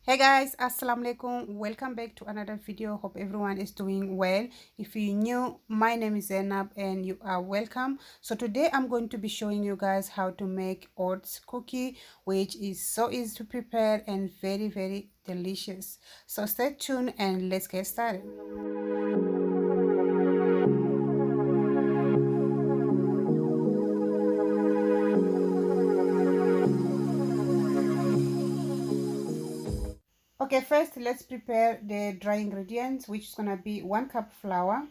Hey guys, assalamualaikum. Welcome back to another video. Hope everyone is doing well. If you're new, my name is Zainab and you are welcome. So today I'm going to be showing you guys how to make oats cookie, which is so easy to prepare and very delicious. So stay tuned and let's get started. Okay, first let's prepare the dry ingredients, which is gonna be 1 cup flour,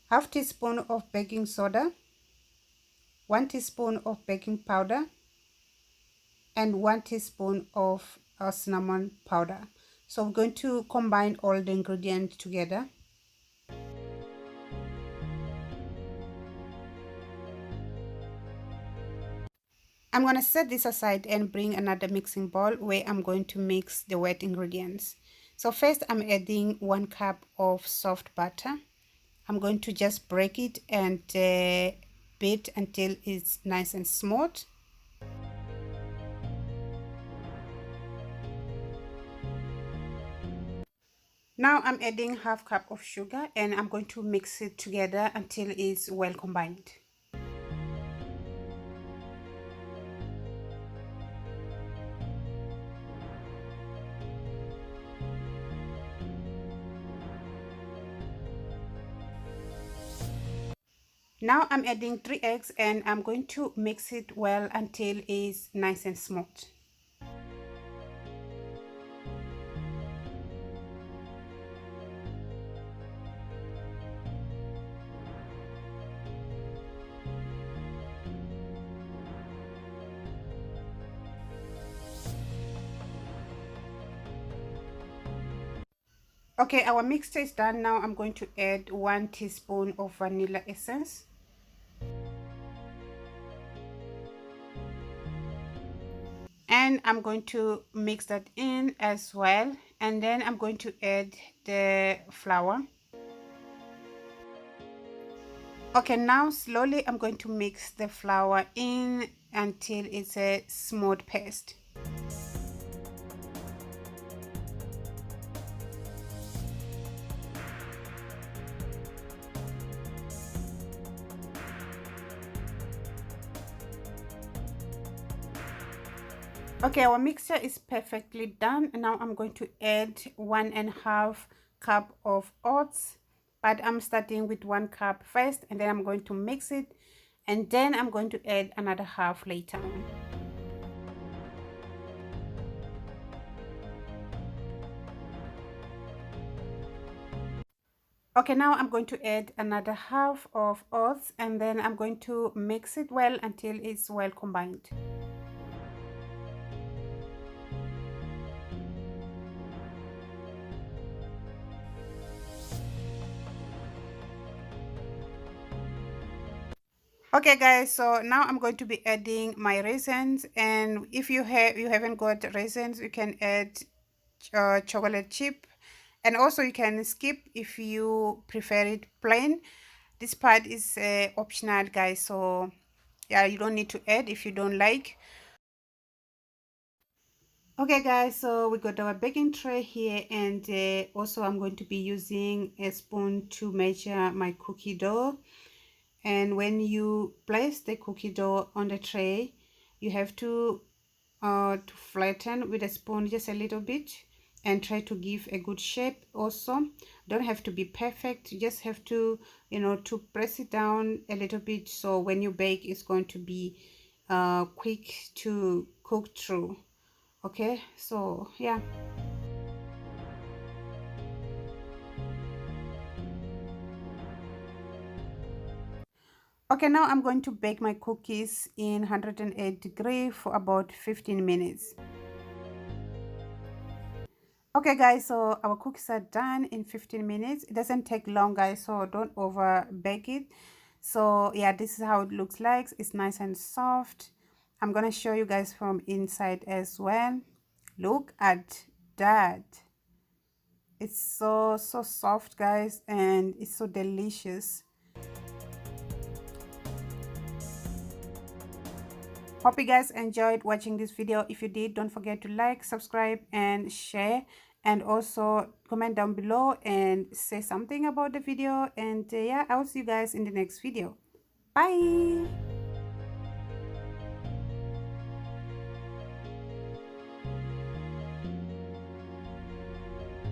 half teaspoon of baking soda, 1 teaspoon of baking powder, and 1 teaspoon of cinnamon powder. So we're going to combine all the ingredients together. I'm going to set this aside and bring another mixing bowl where I'm going to mix the wet ingredients. So first I'm adding 1 cup of soft butter. I'm going to just break it and beat until it's nice and smooth. Now I'm adding half cup of sugar and I'm going to mix it together until it's well combined. Now I'm adding 3 eggs and I'm going to mix it well until it's nice and smooth. Okay, our mixture is done. Now I'm going to add 1 teaspoon of vanilla essence. And I'm going to mix that in as well. And then I'm going to add the flour. Okay, now slowly I'm going to mix the flour in until it's a smooth paste. Okay, our mixture is perfectly done. Now I'm going to add 1.5 cup of oats, but I'm starting with 1 cup first, and then I'm going to mix it, and then I'm going to add another half later on. Okay, now I'm going to add another half of oats, and then I'm going to mix it well until it's well combined. Okay guys, so now I'm going to be adding my raisins, and if you haven't got raisins, you can add chocolate chip, and also you can skip if you prefer it plain. This part is optional guys, so yeah, you don't need to add if you don't like. Okay guys, so we got our baking tray here, and also I'm going to be using a spoon to measure my cookie dough. And when you place the cookie dough on the tray, you have to flatten with a spoon just a little bit and try to give a good shape. Also, don't have to be perfect, you just have to, to press it down a little bit, so when you bake it's going to be quick to cook through. Okay, so yeah. Okay, now I'm going to bake my cookies in 108 degrees for about 15 minutes. Okay guys, so our cookies are done in 15 minutes. It doesn't take long guys, so don't over bake it. So yeah, this is how it looks like. It's nice and soft. I'm gonna show you guys from inside as well. Look at that. It's so soft guys, and it's so delicious. Hope you guys enjoyed watching this video. If you did, don't forget to like, subscribe, and share, and also comment down below and say something about the video. And yeah, I'll see you guys in the next video. Bye.